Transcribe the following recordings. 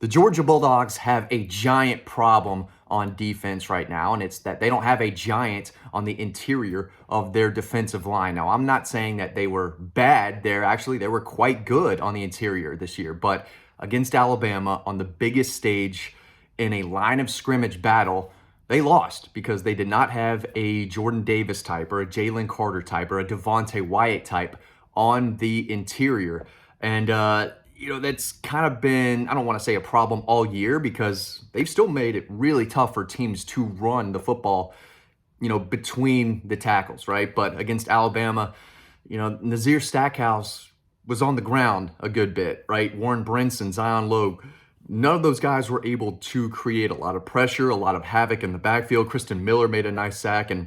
The Georgia Bulldogs have a giant problem on defense right now, and it's that they don't have a giant on the interior of their defensive line. Now, I'm not saying that they were bad. They were quite good on the interior this year, but against Alabama on the biggest stage in a line of scrimmage battle, they lost because they did not have a Jordan Davis type or a Jalen Carter type or a Devontae Wyatt type on the interior. And that's kind of been, I don't want to say a problem all year because they've still made it really tough for teams to run the football, between the tackles, right? But against Alabama, Nazir Stackhouse was on the ground a good bit, right? Warren Brinson, Zion Logue, none of those guys were able to create a lot of pressure, a lot of havoc in the backfield. Kristen Miller made a nice sack, and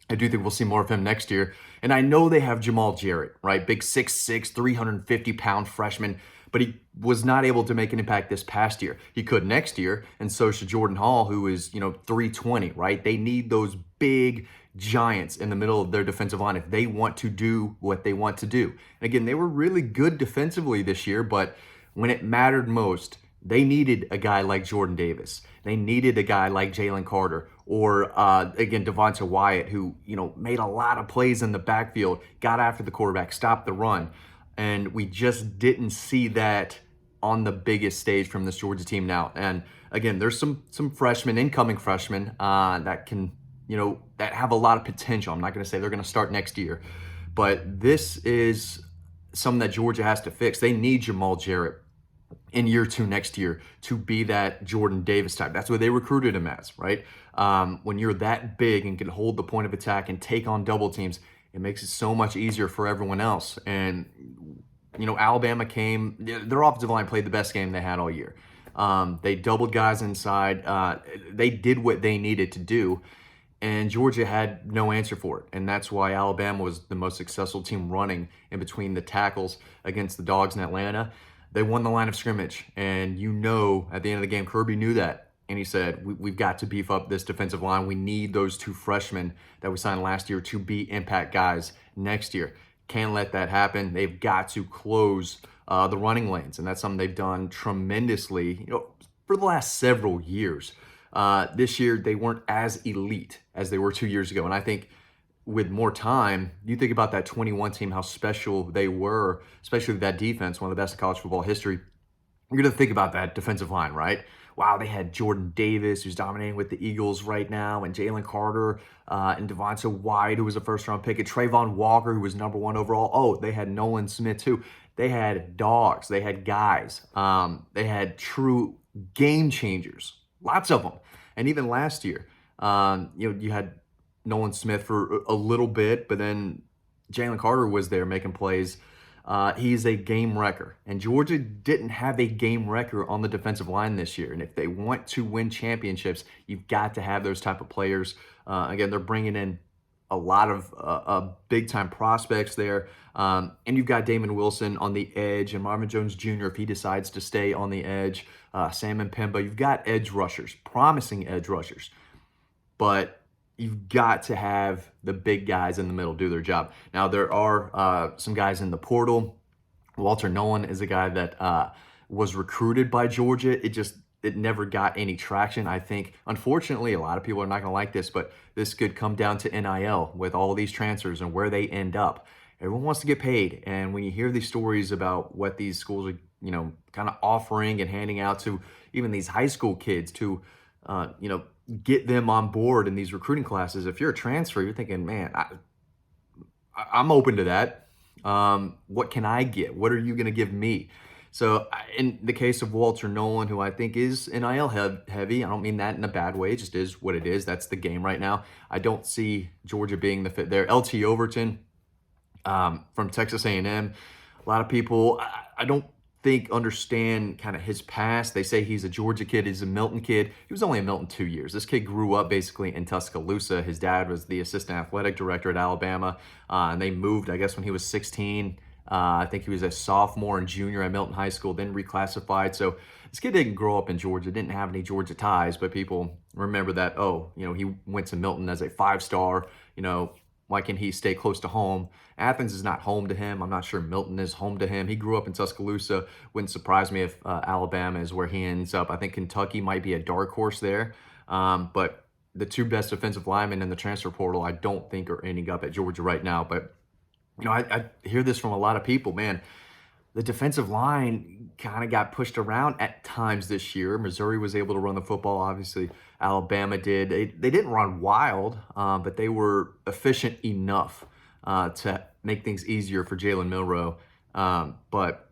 I do think we'll see more of him next year. And I know they have Jamal Jarrett, right? Big 6'6", 350-pound freshman, but he was not able to make an impact this past year. He could next year, and so should Jordan Hall, who is, 320, right? They need those big giants in the middle of their defensive line if they want to do what they want to do. And again, they were really good defensively this year, but when it mattered most, they needed a guy like Jordan Davis. They needed a guy like Jalen Carter or, again, Devontae Wyatt, who, made a lot of plays in the backfield, got after the quarterback, stopped the run. And we just didn't see that on the biggest stage from this Georgia team now. And again, there's some freshmen, incoming freshmen, that can, that have a lot of potential. I'm not going to say they're going to start next year, but this is something that Georgia has to fix. They need Jamal Jarrett in year 2 next year to be that Jordan Davis type. That's what they recruited him as, right? When you're that big and can hold the point of attack and take on double teams, it makes it so much easier for everyone else. And, Alabama came, their offensive line played the best game they had all year. They doubled guys inside. They did what they needed to do, and Georgia had no answer for it. And that's why Alabama was the most successful team running in between the tackles against the Dogs in Atlanta. They won the line of scrimmage, and at the end of the game, Kirby knew that. And he said, we've got to beef up this defensive line. We need those 2 freshmen that we signed last year to be impact guys next year. Can't let that happen. They've got to close the running lanes, and that's something they've done tremendously, for the last several years. This year, they weren't as elite as they were 2 years ago, and I think with more time, you think about that 21 team, how special they were, especially that defense, one of the best in college football history. You're going to think about that defensive line, right? Wow, they had Jordan Davis, who's dominating with the Eagles right now, and Jalen Carter, and Devontae Wyatt, who was a first-round pick, and Trayvon Walker, who was number 1 overall. Oh, they had Nolan Smith, too. They had dogs. They had guys. They had true game changers, lots of them. And even last year, you had Nolan Smith for a little bit, but then Jalen Carter was there making plays. He's a game wrecker, and Georgia didn't have a game wrecker on the defensive line this year. And if they want to win championships, you've got to have those type of players. Again, they're bringing in a lot of big-time prospects there. And you've got Damon Wilson on the edge and Marvin Jones Jr. if he decides to stay on the edge. Sam Mpemba. You've got edge rushers, promising edge rushers. But you've got to have the big guys in the middle do their job. Now, there are some guys in the portal. Walter Nolan is a guy that was recruited by Georgia. It never got any traction. I think, unfortunately, a lot of people are not going to like this, but this could come down to NIL with all these transfers and where they end up. Everyone wants to get paid. And when you hear these stories about what these schools are, kind of offering and handing out to even these high school kids to, get them on board in these recruiting classes. If you're a transfer, you're thinking, man, I'm open to that. What can I get? What are you going to give me? So in the case of Walter Nolan, who I think is NIL heavy, I don't mean that in a bad way. It just is what it is. That's the game right now. I don't see Georgia being the fit there. LT Overton from Texas A&M. A lot of people, I don't think understand kind of his past. They say he's a Georgia kid, he's a Milton kid. He was only in Milton 2 years. This kid grew up basically in Tuscaloosa. His dad was the assistant athletic director at Alabama, and they moved, I guess, when he was 16. I think he was a sophomore and junior at Milton High School, then reclassified. So this kid didn't grow up in Georgia, didn't have any Georgia ties, but people remember that, he went to Milton as a 5-star, Why can he stay close to home? Athens is not home to him. I'm not sure Milton is home to him. He grew up in Tuscaloosa. Wouldn't surprise me if Alabama is where he ends up. I think Kentucky might be a dark horse there. But the two best defensive linemen in the transfer portal, I don't think are ending up at Georgia right now. But, I hear this from a lot of people, man. The defensive line kind of got pushed around at times this year. Missouri was able to run the football. Obviously, Alabama did. They didn't run wild, but they were efficient enough to make things easier for Jalen Milroe. But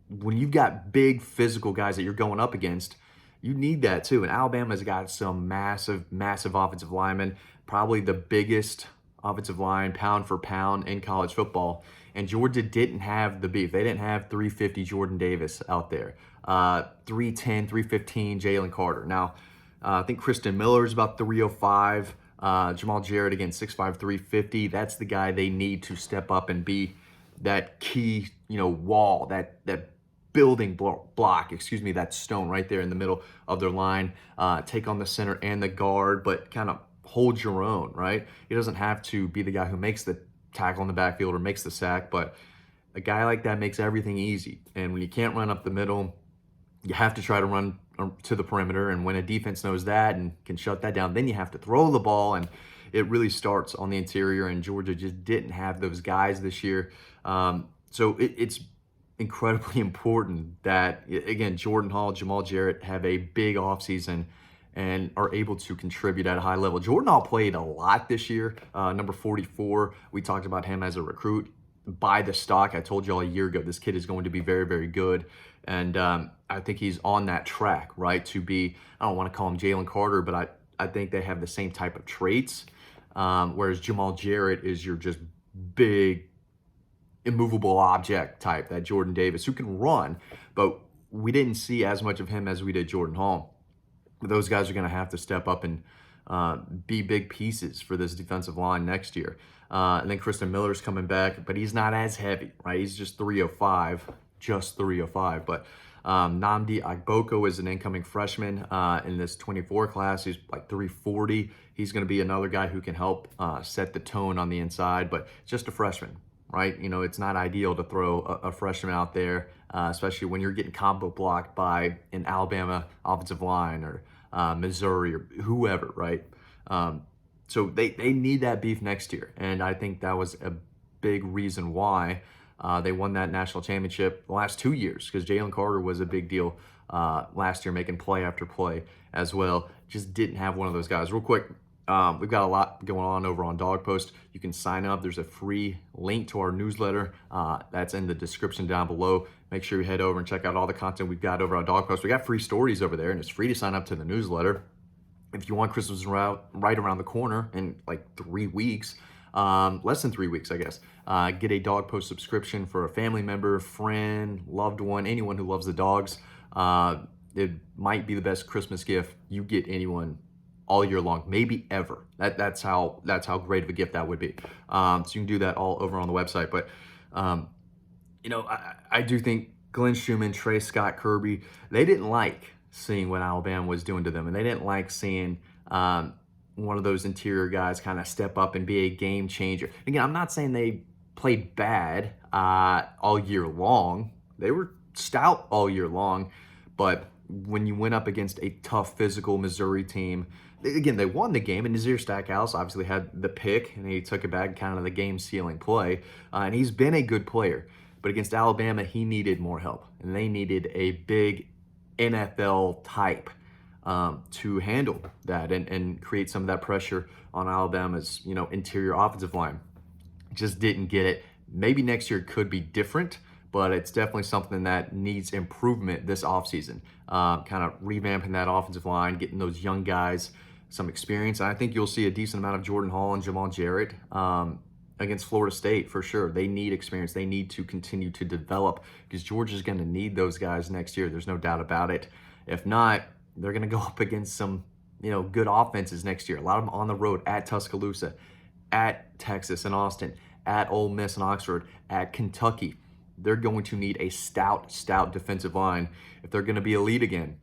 when you've got big physical guys that you're going up against, you need that too. And Alabama's got some massive, massive offensive linemen, probably the biggest offensive line pound for pound in college football. And Georgia didn't have the beef. They didn't have 350 Jordan Davis out there. 310, 315 Jalen Carter. Now, I think Kristen Miller is about 305. Jamal Jarrett, again, 6'5", 350. That's the guy they need to step up and be that key, wall, that building block, that stone right there in the middle of their line. Take on the center and the guard, but kind of hold your own, right? He doesn't have to be the guy who makes the tackle in the backfield or makes the sack, but a guy like that makes everything easy. And when you can't run up the middle, you have to try to run to the perimeter. And when a defense knows that and can shut that down, then you have to throw the ball. And it really starts on the interior. And Georgia just didn't have those guys this year. So it's incredibly important that, again, Jordan Hall, Jamal Jarrett have a big offseason and are able to contribute at a high level. Jordan Hall played a lot this year, number 44. We talked about him as a recruit. Buy the stock. I told you all a year ago, this kid is going to be very, very good. And I think he's on that track, right, to be, I don't want to call him Jalen Carter, but I think they have the same type of traits, whereas Jamal Jarrett is your just big, immovable object type, that Jordan Davis, who can run, but we didn't see as much of him as we did Jordan Hall. Those guys are going to have to step up and be big pieces for this defensive line next year. And then Kristen Miller's coming back, but he's not as heavy, right? He's just 305, But Nnamdi Agboko is an incoming freshman in this 24 class. He's like 340. He's going to be another guy who can help set the tone on the inside, but just a freshman, right? It's not ideal to throw a freshman out there, especially when you're getting combo blocked by an Alabama offensive line or Missouri or whoever, right? So they need that beef next year. And I think that was a big reason why they won that national championship the last 2 years, because Jalen Carter was a big deal last year, making play after play as well. Just didn't have one of those guys. Real quick, we've got a lot going on over on Dawg Post. You can sign up. There's a free link to our newsletter. That's in the description down below. Make sure you head over and check out all the content we've got over on Dawg Post. We got free stories over there, and it's free to sign up to the newsletter. If you want Christmas right around the corner in like 3 weeks, less than 3 weeks, I guess, get a Dawg Post subscription for a family member, friend, loved one, anyone who loves the dogs. It might be the best Christmas gift you get anyone all year long, maybe ever. That's how great of a gift that would be. So you can do that all over on the website. But I do think Glenn Schumann, Trey Scott Kirby, they didn't like seeing what Alabama was doing to them, and they didn't like seeing one of those interior guys kind of step up and be a game changer. Again, I'm not saying they played bad all year long. They were stout all year long, but when you went up against a tough physical Missouri team, again, they won the game, and Nazir Stackhouse obviously had the pick, and he took it back, kind of the game-sealing play, and he's been a good player. But against Alabama, he needed more help, and they needed a big NFL type to handle that and create some of that pressure on Alabama's interior offensive line. Just didn't get it. Maybe next year could be different, but it's definitely something that needs improvement this offseason. Kind of revamping that offensive line, getting those young guys some experience. And I think you'll see a decent amount of Jordan Hall and Jamal Jarrett against Florida State for sure. They need experience. They need to continue to develop, because Georgia's going to need those guys next year. There's no doubt about it. If not, they're going to go up against some good offenses next year. A lot of them on the road at Tuscaloosa, at Texas and Austin, at Ole Miss and Oxford, at Kentucky. They're going to need a stout defensive line if they're going to be elite again.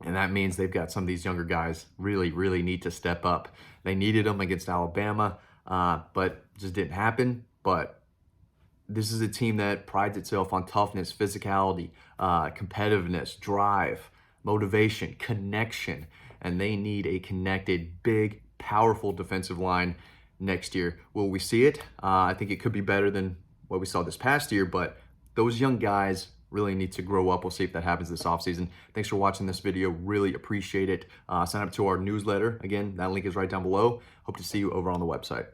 And that means they've got some of these younger guys really need to step up. They needed them against Alabama. but just didn't happen. But this is a team that prides itself on toughness, physicality, competitiveness, drive, motivation, connection, and they need a connected, big, powerful defensive line next year. Will we see it? I think it could be better than what we saw this past year, but those young guys really need to grow up. We'll see if that happens this offseason. Thanks for watching this video. Really appreciate it. Sign up to our newsletter. Again, that link is right down below. Hope to see you over on the website.